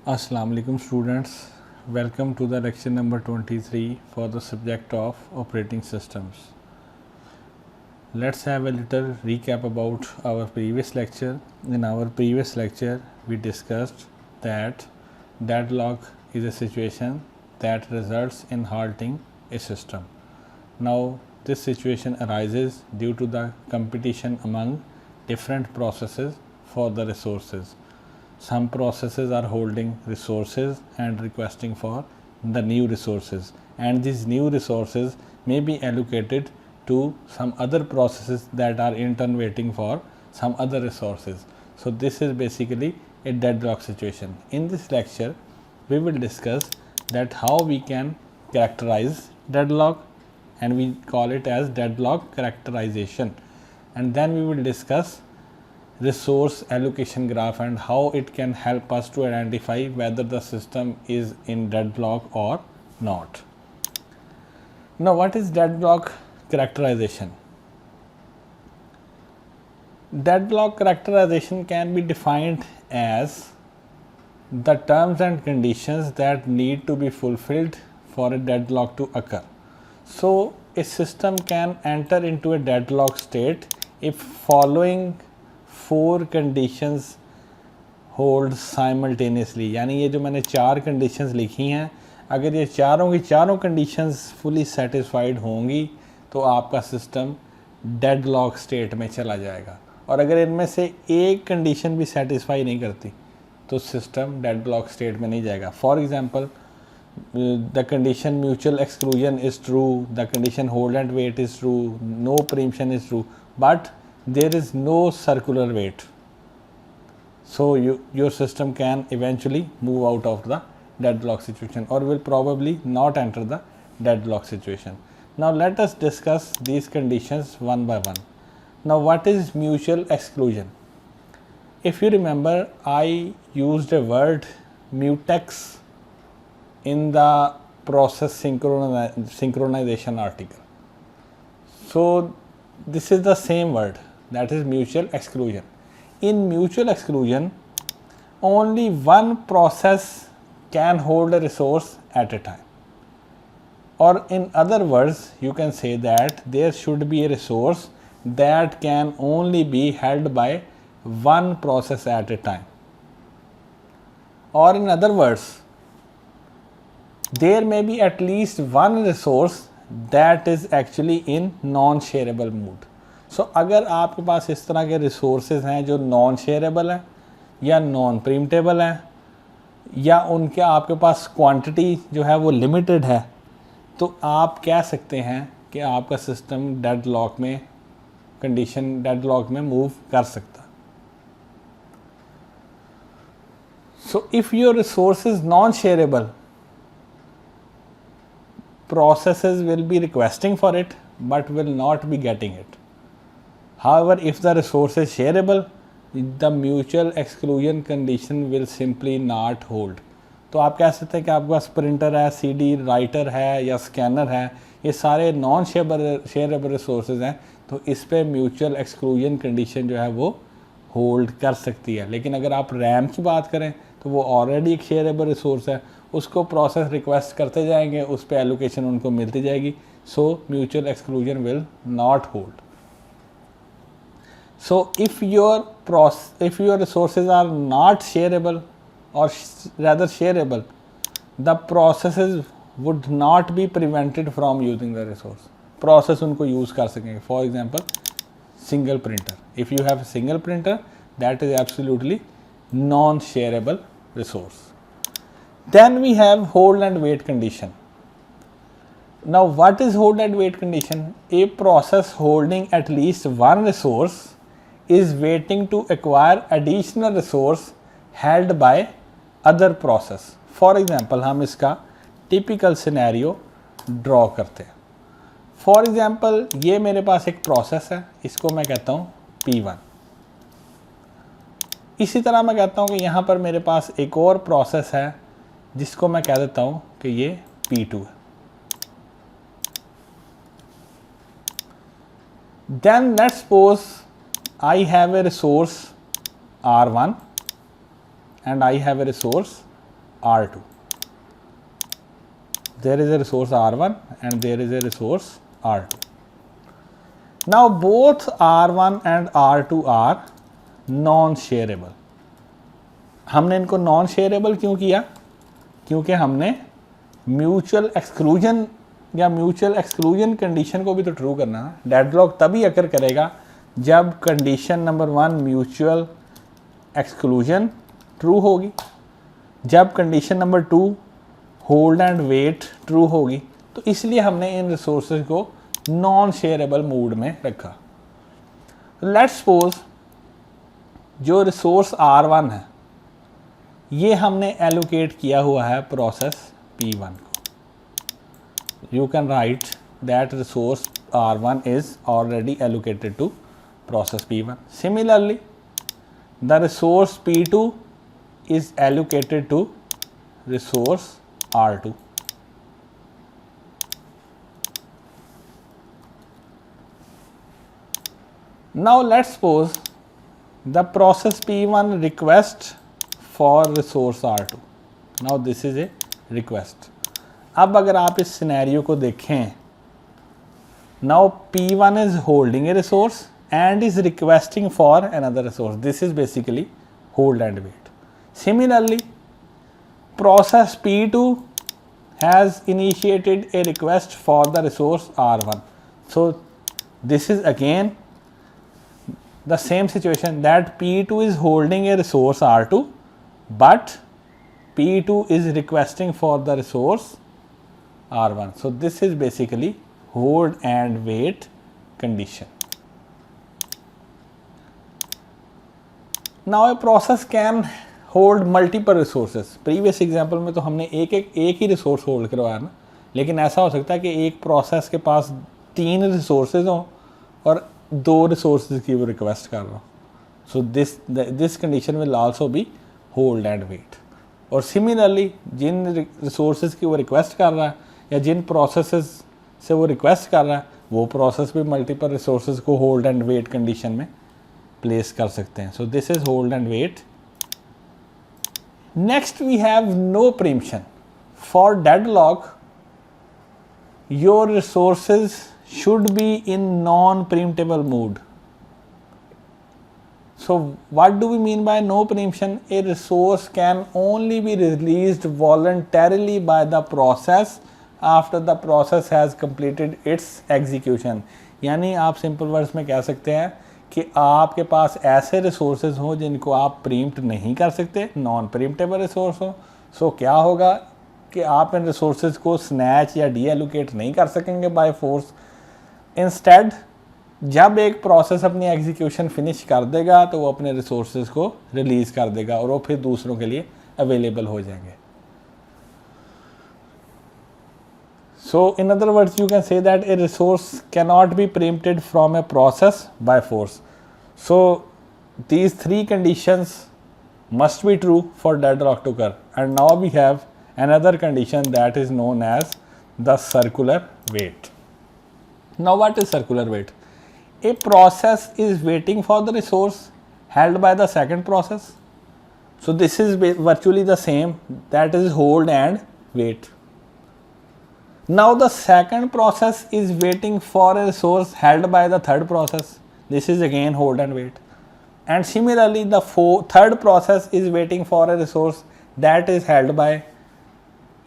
Assalamu alaikum students, welcome to the lecture number 23 for the subject of operating systems. Let's have a little recap about our previous lecture. In our previous lecture we discussed that deadlock is a situation that results in halting a system. Now this situation arises due to the competition among different processes for the resources. Some processes are holding resources and requesting for the new resources, and these new resources may be allocated to some other processes that are in turn waiting for some other resources. So this is basically a deadlock situation. In this lecture we will discuss that how we can characterize deadlock, and we call it as deadlock characterization, and then we will discuss resource allocation graph and how it can help us to identify whether the system is in deadlock or not. Now what is deadlock characterization? Deadlock characterization can be defined as the terms and conditions that need to be fulfilled for a deadlock to occur. So a system can enter into a deadlock state if following 4 conditions hold simultaneously, यानी ये जो मैंने 4 conditions लिखी हैं, अगर ये चारों की चारों कंडीशंस फुली सेटिस्फाइड होंगी तो आपका सिस्टम डेडलॉक स्टेट में चला जाएगा, और अगर इनमें से एक कंडीशन भी सेटिस्फाई नहीं करती तो सिस्टम डेडलॉक स्टेट में नहीं जाएगा. For example, the condition mutual exclusion is true, the condition hold and wait is true, no preemption is true, but there is no circular wait. So your system can eventually move out of the deadlock situation or will probably not enter the deadlock situation. Now let us discuss these conditions one by one. Now what is mutual exclusion? If you remember, I used a word mutex in the process synchronization article. So this is the same word, that is mutual exclusion. In mutual exclusion, only one process can hold a resource at a time, or in other words you can say that there should be a resource that can only be held by one process at a time, or in other words there may be at least one resource that is actually in non-shareable mood. So अगर आपके पास इस तरह के resources हैं जो non shareable हैं या non preemptable हैं या उनके आपके पास quantity जो है वो limited है, तो आप कह सकते हैं कि आपका system deadlock में condition deadlock में move कर सकता. So if your resource is non-shareable, processes will be requesting for it but will not be getting it. However, if the resource is shareable, the mutual exclusion condition will simply not hold. तो आप कह सकते हैं कि आपके पास printer है, CD writer है या स्कैनर है, ये सारे नॉन शेयरेबल रिसोर्सेज हैं, तो इस पे म्यूचुअल एक्सक्लूजन कंडीशन जो है वो होल्ड कर सकती है. लेकिन अगर आप रैम की बात करें तो वो ऑलरेडी एक शेयरेबल रिसोर्स है, उसको प्रोसेस रिक्वेस्ट करते जाएंगे, उस पर एलोकेशन उनको मिलती जाएगी. So mutual exclusion will not hold. So if your resources are not shareable or rather shareable, the processes would not be prevented from using the resource. Process उनको use कर सकेंगे. For example, single printer. If you have a single printer, that is absolutely non-shareable resource. Then we have hold and wait condition. Now what is hold and wait condition? A process holding at least one resource is waiting to acquire additional resource held by other process. For example, हम इसका typical scenario draw करते हैं. For example, ये मेरे पास एक process है, इसको मैं कहता हूँ P1. इसी तरह मैं कहता हूँ कि यहाँ पर मेरे पास एक और process है जिसको मैं कह देता हूँ कि ये P2 है. Then let's suppose I have a resource R1 and I have a resource R2. There is a resource R1 and there is a resource R2. Now both R1 and R2 are non-shareable. हमने इनको non shareable क्यों किया? क्योंकि हमने mutual exclusion या mutual exclusion condition को भी तो ट्रू करना है. डेडलॉक तभी अकर करेगा जब condition number 1 mutual exclusion true होगी, जब condition number 2 hold and wait true होगी. तो इसलिए हमने इन रिसोर्सेज को नॉन शेयरेबल मोड में रखा. लेट्स सपोज जो रिसोर्स R1 है ये हमने एलोकेट किया हुआ है प्रोसेस P1 को. You can write that resource R1 is already allocated to process P1. Similarly the resource P2 is allocated to resource R2. Now let's suppose the process P1 request for resource R2. Now this is a request. अब अगर आप इस scenario को देखें, now P1 is holding a resource and is requesting for another resource. This is basically hold and wait. Similarly, process P2 has initiated a request for the resource R1. So this is again the same situation that P2 is holding a resource R2, but P2 is requesting for the resource R1. So this is basically hold and wait condition. Now a process can hold multiple resources. Previous example में तो हमने एक ही resource hold करवाया ना, लेकिन ऐसा हो सकता है कि एक process के पास 3 resources हों और 2 resources की वो request कर रहा हो. So this condition will also be hold and wait. और similarly जिन resources की वो request कर रहा है या जिन processes से वो request कर रहा है वो process भी multiple resources को hold and wait condition में place कर सकते हैं. So this is hold and wait. Next we have no preemption. For deadlock, your resources should be in non-preemptible mode. So what do we mean by no preemption? A resource can only be released voluntarily by the process after the process has completed its execution. यानी आप simple words में कह सकते हैं कि आपके पास ऐसे resources हों जिनको आप प्रीम्प्ट नहीं कर सकते, नॉन प्रीम्प्टेबल रिसोर्स हो. सो क्या होगा कि आप इन रिसोर्सेज को स्नैच या डी एलोकेट नहीं कर सकेंगे बाय फोर्स. इंस्टेड जब एक प्रोसेस अपनी एग्जीक्यूशन फिनिश कर देगा तो वो अपने रिसोर्सेज को रिलीज़ कर देगा और वो फिर दूसरों के लिए अवेलेबल हो जाएंगे. So in other words, you can say that a resource cannot be preempted from a process by force. So these 3 conditions must be true for deadlock to occur. And now we have another condition that is known as the circular wait. Now what is circular wait? A process is waiting for the resource held by the second process. So this is virtually the same, that is hold and wait. Now the second process is waiting for a resource held by the third process. This is again hold and wait. And similarly the third process is waiting for a resource that is held by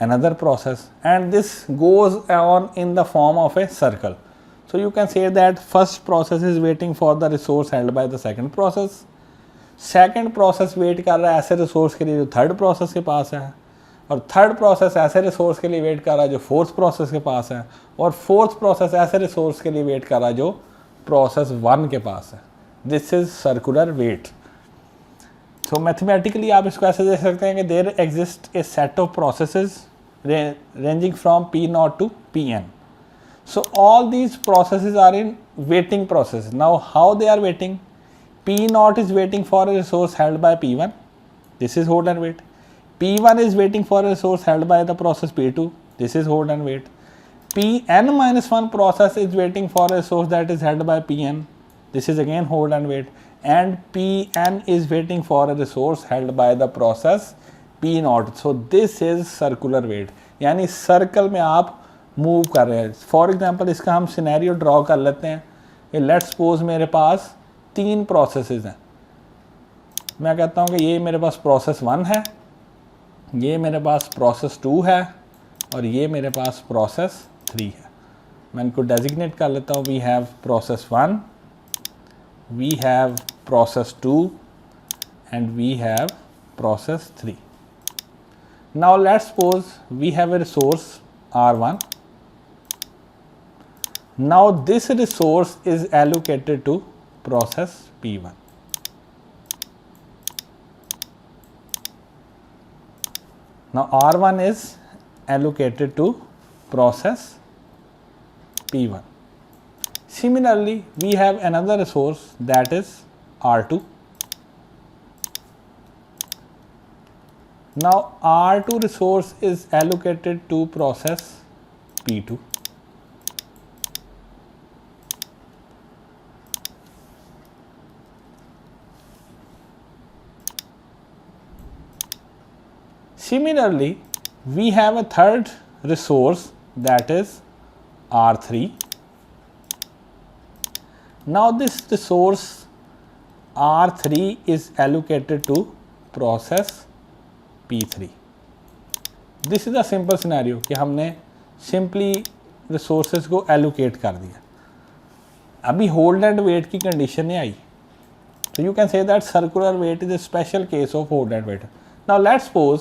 another process, and this goes on in the form of a circle. So you can say that first process is waiting for the resource held by the second process. Second process wait कर रहा है ऐसे resource के लिए जो third process के पास है, और थर्ड प्रोसेस ऐसे रिसोर्स के लिए वेट कर रहा है जो फोर्थ प्रोसेस के पास है, और फोर्थ प्रोसेस ऐसे रिसोर्स के लिए वेट कर रहा है जो प्रोसेस 1 के पास है. This is circular wait. So mathematically आप इसको ऐसे देख सकते हैं कि there exist a set of processes ranging from P0 to Pn. So all these processes are in waiting process. Now how they are waiting? P0 is waiting for a resource held by P1. This is hold and wait. P1 is waiting for a resource held by the process P2. This is hold and wait. Pn-1 process is waiting for a resource that is held by Pn. This is again hold and wait. And Pn is waiting for a resource held by the process P naught, so this is circular wait, यानी circle में आप move कर रहे हैं। For example इसका हम scenario draw कर लेते हैं कि लेट्स सपोज मेरे पास 3 प्रोसेसेस हैं। मैं कहता हूँ कि ये मेरे पास प्रोसेस 1 है, ये मेरे पास प्रोसेस 2 है और ये मेरे पास प्रोसेस 3 है। मैं इनको डेजिग्नेट कर लेता हूँ। We have process 1, we have process 2 and we have process 3. Now let's suppose we have a resource R1. Now this resource is allocated to process P1. Now R1 is allocated to process P1. Similarly, we have another resource that is R2. Now R2 resource is allocated to process P2. Similarly, we have a third resource that is R3. Now this resource R3 is allocated to process P3. This is a simple scenario कि हमने simply resources को allocate कर दिया। अभी hold and wait की condition नहीं आई, तो you can say that circular wait is a special case of hold and wait. Now let's suppose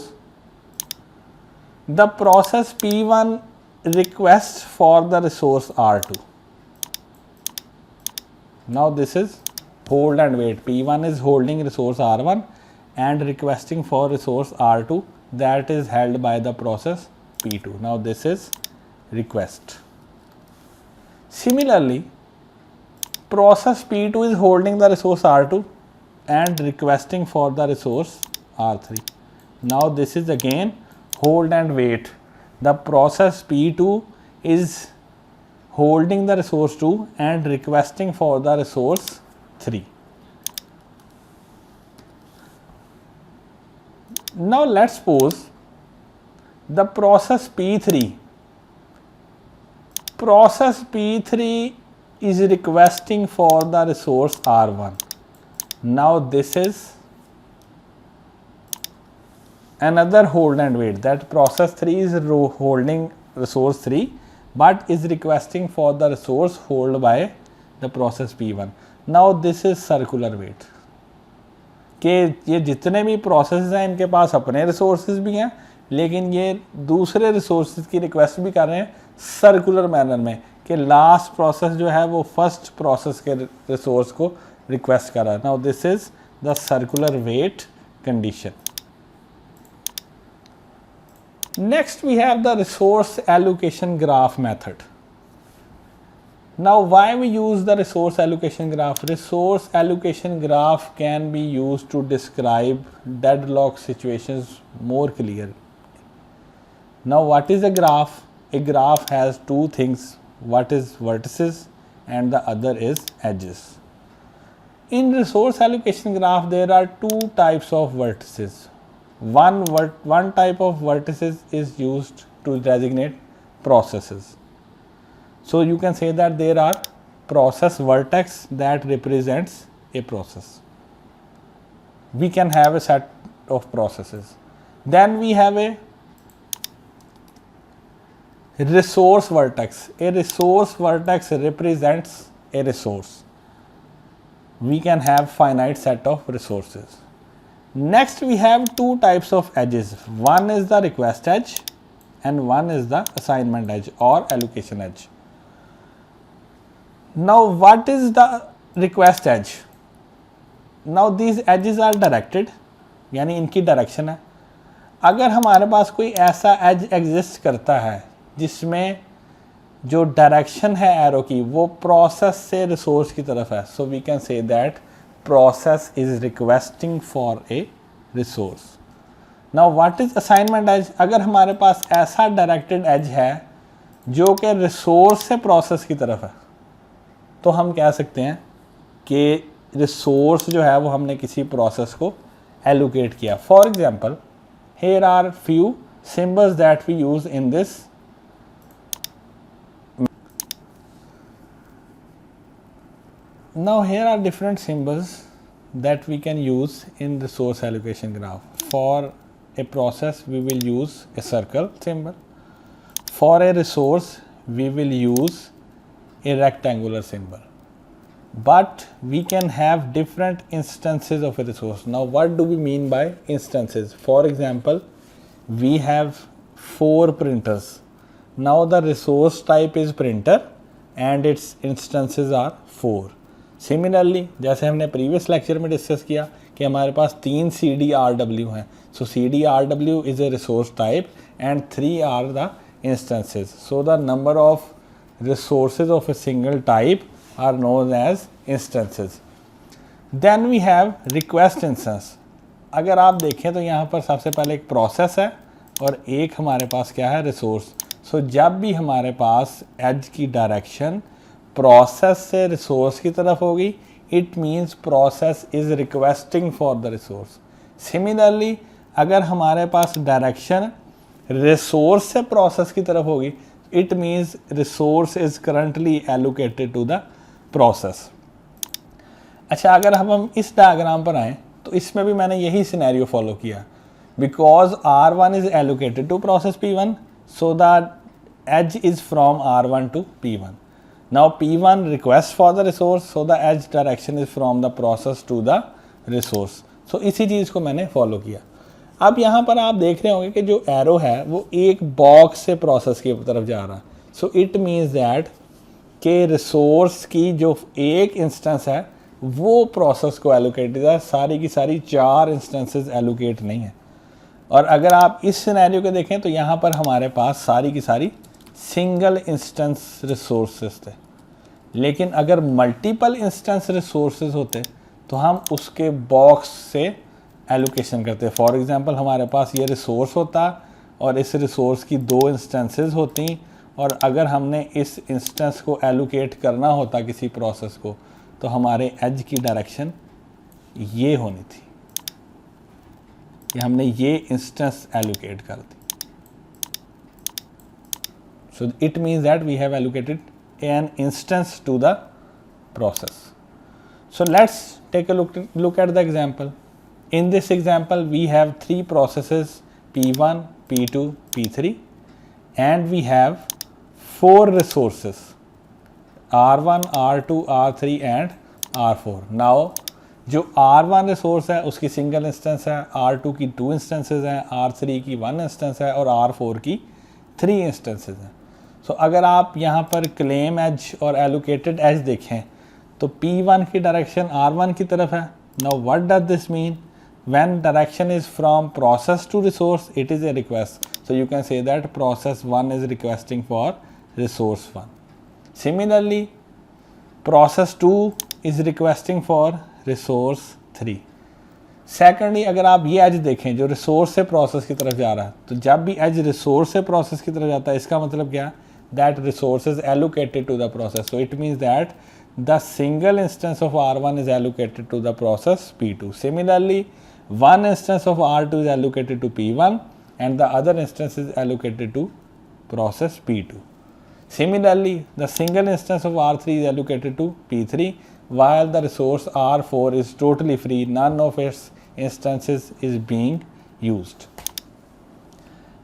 the process P1 request for the resource R2. Now this is hold and wait. P1 is holding resource R1 and requesting for resource R2 that is held by the process P2. Now this is request. Similarly, process P2 is holding the resource R2 and requesting for the resource R3. Now this is again hold and wait. The process P2 is holding the resource 2 and requesting for the resource 3. Now let's suppose the process P3 is requesting for the resource R1. Now this is another hold and wait, that process 3 is holding resource 3 but is requesting for the resource held by the process P1. Now this is circular wait कि ये जितने भी process हैं इनके पास अपने resources भी हैं, लेकिन ये दूसरे रिसोर्सेज की रिक्वेस्ट भी कर रहे हैं सर्कुलर मैनर में कि लास्ट प्रोसेस जो है वो फर्स्ट प्रोसेस के रिसोर्स को रिक्वेस्ट कर रहा है. Now this is the circular wait condition. Next we have the resource allocation graph method. Now why we use the resource allocation graph? Resource allocation graph can be used to describe deadlock situations more clearly. Now what is a graph? A graph has two things. What is vertices and the other is edges. In resource allocation graph there are two types of vertices. One type of vertices is used to designate processes. So you can say that there are process vertex that represents a process. We can have a set of processes. Then we have a resource vertex. A resource vertex represents a resource. We can have finite set of resources. Next we have two types of edges. One is the request edge and one is the assignment edge or allocation edge. Now what is the request edge? Now these edges are directed, यानी इनकी direction है. अगर हमारे पास कोई ऐसा as exist करता है जिसमें जो डायरेक्शन है एरो की वो प्रोसेस से रिसोर्स की तरफ है, so we can say that process is requesting for a resource. Now what is assignment edge? अगर हमारे पास ऐसा डायरेक्टेड एज है जो कि रिसोर्स से प्रोसेस की तरफ है, तो हम कह सकते हैं कि रिसोर्स जो है वो हमने किसी प्रोसेस को एलोकेट किया. For example here are few symbols that we use in this. Now here are different symbols that we can use in resource allocation graph. For a process we will use a circle symbol. For a resource we will use a rectangular symbol. But we can have different instances of a resource. Now what do we mean by instances? For example, we have 4 printers. Now the resource type is printer and its instances are 4. Similarly जैसे हमने previous lecture में discuss किया कि हमारे पास 3 CDRW हैं. So CDRW is a resource type and 3 are the instances. So the number of resources of a single type are known as instances. Then we have request instance. अगर आप देखें तो यहाँ पर सबसे पहले एक प्रोसेस है और एक हमारे पास क्या है, रिसोर्स. सो जब भी हमारे पास एज की डायरेक्शन प्रोसेस से रिसोर्स की तरफ होगी, it means process is requesting for the resource. Similarly अगर हमारे पास डायरेक्शन रिसोर्स से प्रोसेस की तरफ होगी, it means resource is currently allocated to the process. अच्छा, अगर हम इस डायग्राम पर आएँ तो इसमें भी मैंने यही सिनेरियो फॉलो किया. Because R1 is allocated to process P1, so the edge is from R1 to P1. Now P1 requests for the resource, so the edge direction is from the process to the resource. So इसी चीज़ को मैंने follow किया. अब यहाँ पर आप देख रहे होंगे कि जो एरो है वो एक बॉक्स से प्रोसेस की तरफ जा रहा है. सो इट मीन्स दैट के रिसोर्स की जो एक इंस्टेंस है वो प्रोसेस को एलोकेटेड है, सारी की सारी 4 इंस्टेंसेस एलोकेट नहीं है. और अगर आप इस सिनेरियो को देखें तो यहाँ पर हमारे पास सारी की सारी सिंगल इंस्टेंस रिसोर्सेज थे. लेकिन अगर मल्टीपल इंस्टेंस रिसोर्सेज होते तो हम उसके बॉक्स से एलोकेशन करते. फॉर एग्जांपल हमारे पास ये रिसोर्स होता और इस रिसोर्स की 2 इंस्टेंसेस होती, और अगर हमने इस इंस्टेंस को एलोकेट करना होता किसी प्रोसेस को, तो हमारे एज की डायरेक्शन ये होनी थी कि हमने ये इंस्टेंस एलोकेट कर दी. So it means that we have allocated an instance to the process. So let's take a look at the example. In this example, we have 3 processes P1, P2, P3, and we have 4 resources R1, R2, R3 and R4. Now जो R1 resource है उसकी single instance है, R2 की 2 instances हैं, R3 की 1 instance है और R4 की 3 इंस्टेंसेस हैं. सो अगर आप यहाँ पर क्लेम एज और एलोकेटेड एज देखें तो P1 की डायरेक्शन R1 की तरफ है. Now what does this mean? When direction is from process to resource, it is a request. So you can say that process 1 is requesting for resource 1. Similarly process 2 is requesting for resource 3. Secondly अगर आप ये as देखें जो resource से process की तरफ जा रहा है, तो जब भी एज रिसोर्स से प्रोसेस की तरफ जाता है इसका मतलब क्या? that resource is allocated to the process. So it means that the single instance of R1 is allocated to the process P2. Similarly, one instance of R2 is allocated to P1 and the other instance is allocated to process P2. Similarly, the single instance of R3 is allocated to P3 while the resource R4 is totally free. None of its instances is being used.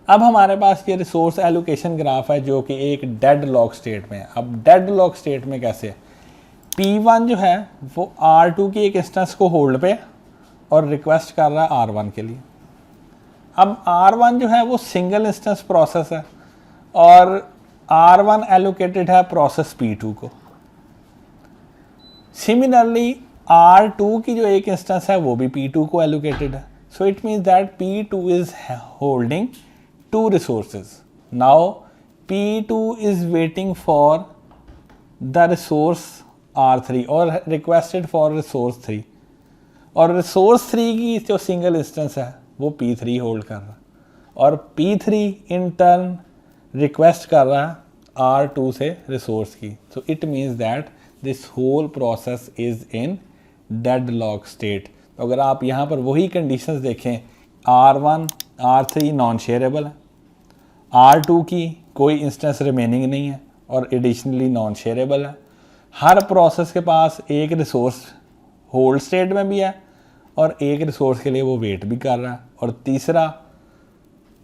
अब हमारे पास ये resource allocation graph है जो कि एक dead lock state में है. अब डेड लॉक स्टेट में कैसे है? P1 जो है वो R2 की एक इंस्टेंस को होल्ड पे और रिक्वेस्ट कर रहा है R1 के लिए. अब R1 जो है वो सिंगल इंस्टेंस प्रोसेस है और R1 एलोकेटेड है प्रोसेस P2 को. सिमिलरली R2 की जो एक इंस्टेंस है वो भी P2 को एलोकेटेड है. So it means that P2 is holding 2 resources. Now P2 is waiting for the resource R3 or requested for resource 3 और resource 3 की जो single instance है वो P3 होल्ड कर रहा है और P3 in turn request कर रहा है R2 से resource की. So it means that this whole process is in deadlock state. तो अगर आप यहाँ पर वही conditions देखें R1 R3 नॉन शेयरेबल है, R2 की कोई इंस्टेंस रिमेनिंग नहीं है और एडिशनली नॉन शेयरेबल है। हर प्रोसेस के पास एक रिसोर्स होल्ड स्टेट में भी है और एक रिसोर्स के लिए वो वेट भी कर रहा है, और तीसरा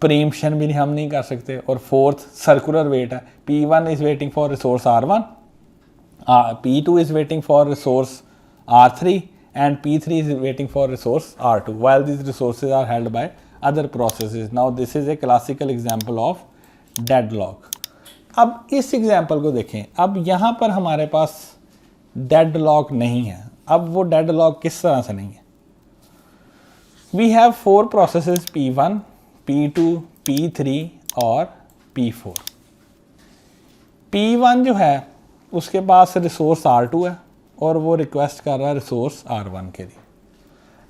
प्रीम्पशन भी हम नहीं कर सकते, और फोर्थ सर्कुलर वेट है। P1 is waiting for resource R1, P2 is waiting for resource R3 and P3 is waiting for resource R2 while these resources are held by other processes. Now this is a classical example of deadlock. अब इस example को देखें, अब यहाँ पर हमारे पास deadlock नहीं है। अब वो डेडलॉक किस तरह से नहीं है? We have 4 processes P1, P2, P3 और P4। P1 जो है उसके पास रिसोर्स R2 है और वो रिक्वेस्ट कर रहा है रिसोर्स R1 के लिए।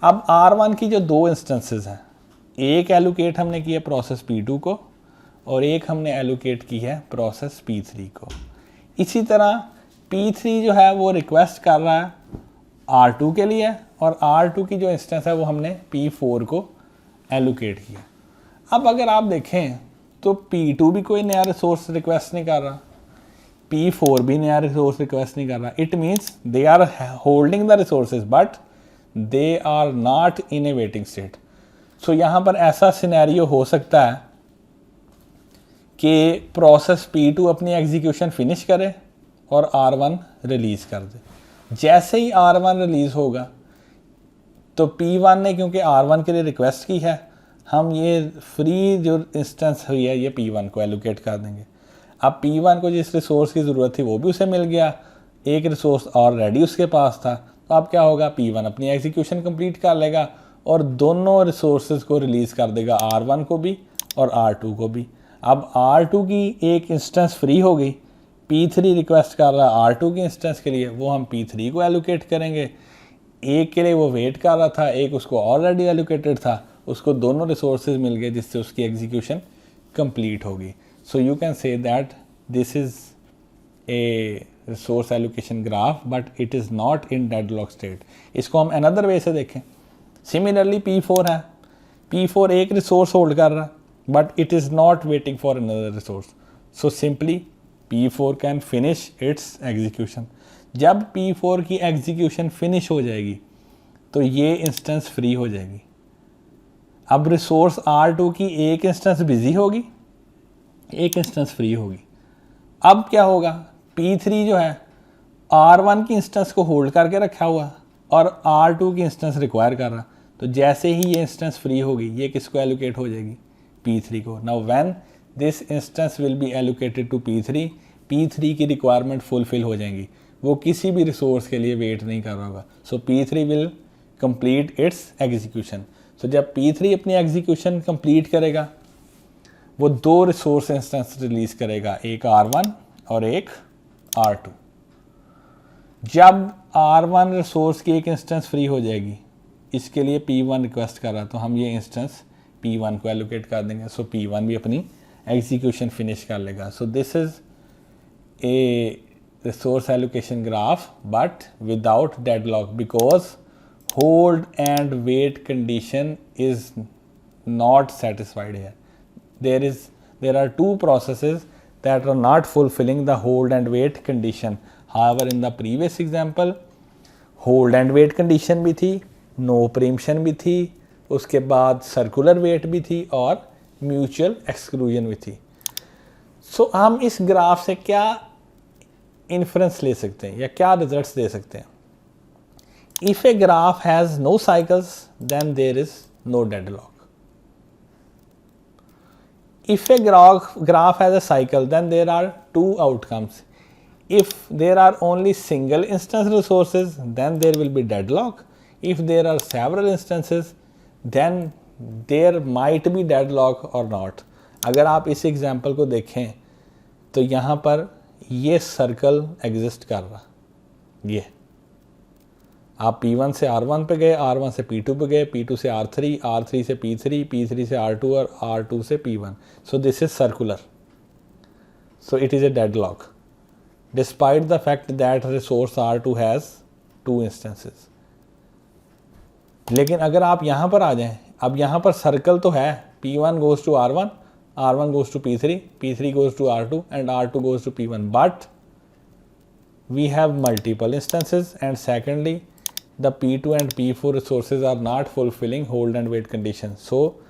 अब R1 की जो 2 इंस्टेंसेस हैं, एक एलोकेट हमने किया प्रोसेस P2 को और एक हमने एलोकेट की है प्रोसेस P3 को। इसी तरह P3 जो है वो रिक्वेस्ट कर रहा है R2 के लिए और R2 की जो इंस्टेंस है वो हमने P4 को एलोकेट किया। अब अगर आप देखें तो P2 भी कोई नया रिसोर्स रिक्वेस्ट नहीं कर रहा, P4 भी नया रिसोर्स रिक्वेस्ट नहीं कर रहा। It means they are holding the resources but they are not in a waiting state. So यहाँ पर ऐसा सिनेरियो हो सकता है कि प्रोसेस P2 अपनी एग्जीक्यूशन फिनिश करे और R1 रिलीज़ कर दे। जैसे ही R1 रिलीज़ होगा तो P1 ने क्योंकि R1 के लिए रिक्वेस्ट की है, हम ये फ्री जो इंस्टेंस हुई है ये P1 को एलोकेट कर देंगे। अब P1 को जिस रिसोर्स की ज़रूरत थी वो भी उसे मिल गया, एक रिसोर्स ऑलरेडी उसके पास था, तो अब क्या होगा, P1 अपनी एग्जीक्यूशन कंप्लीट कर लेगा और दोनों रिसोर्सेज को रिलीज़ कर देगा, R1 को भी और R2 को भी। अब R2 की एक इंस्टेंस फ्री हो गई, P3 रिक्वेस्ट कर रहा है R2 की इंस्टेंस के लिए, वो हम P3 को एलोकेट करेंगे। एक के लिए वो वेट कर रहा था, एक उसको ऑलरेडी एलोकेटेड था, उसको दोनों रिसोर्सेज मिल गए जिससे उसकी एग्जीक्यूशन कंप्लीट होगी। So you can say that this is a resource allocation graph but it is not in deadlock state. इसको हम another way से देखें। Similarly P4 है, P4 एक रिसोर्स होल्ड कर रहा है but it is not waiting for another resource. So simply P4 can finish its execution. जब P4 की एग्जीक्यूशन फिनिश हो जाएगी तो ये इंस्टेंस फ्री हो जाएगी। अब रिसोर्स R2 की एक इंस्टेंस बिजी होगी, एक इंस्टेंस फ्री होगी। अब क्या होगा, P3 जो है R1 की इंस्टेंस को होल्ड करके रखा हुआ और R2 की इंस्टेंस रिक्वायर कर रहा, तो जैसे ही ये इंस्टेंस फ्री होगी ये किसको एलोकेट हो जाएगी, P3 को। Now when this instance will be allocated to P3, P3 की रिक्वायरमेंट फुलफिल हो जाएंगी, वो किसी भी रिसोर्स के लिए वेट नहीं कर रहा होगा। So P3 will complete its execution. So जब P3 अपनी एग्जीक्यूशन कंप्लीट करेगा वो 2 रिसोर्स इंस्टेंस रिलीज करेगा, एक R1 और एक R2। जब R1 रिसोर्स की एक इंस्टेंस फ्री हो जाएगी, इसके लिए P1 रिक्वेस्ट कर रहा तो हम ये इंस्टेंस P1 को एलोकेट कर देंगे। सो P1 भी अपनी एग्जीक्यूशन फिनिश कर लेगा। सो this is a resource allocation graph but without deadlock because hold and wait condition is not satisfied here. There are 2 processes that are not fulfilling the hold and wait condition. However, in the previous example, hold and wait condition भी थी, no preemption भी थी, उसके बाद circular wait भी थी और mutual exclusion भी थी। So हम इस ग्राफ से क्या inference ले सकते हैं या क्या results दे सकते हैं? If a graph has no cycles, then there is no deadlock. If a graph has a cycle, then there are 2 outcomes. If there are only single instance resources, then there will be deadlock. If there are several instances, then there might be deadlock or not. अगर आप इस example को देखें तो यहाँ पर ये circle exist कर रहा, ये आप P1 से R1 पे गए, R1 से P2 पे गए, P2 से R3, R3 से P3, P3 से R2 और R2 से P1. So this is circular. So it is a deadlock despite the fact that resource R2 has 2 instances. लेकिन अगर आप यहाँ पर आ जाएं, अब यहाँ पर सर्कल तो है P1 goes to R1, R1 goes to P3, P3 goes to R2 and R2 goes to P1. But we have multiple instances, and secondly the P2 and P4 resources are not fulfilling hold and wait conditions. So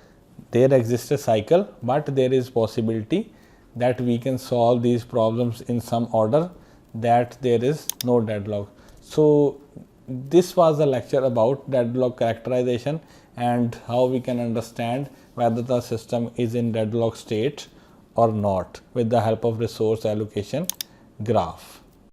there exists a cycle, but there is possibility that we can solve these problems in some order that there is no deadlock. So this was a lecture about deadlock characterization and how we can understand whether the system is in deadlock state or not with the help of resource allocation graph.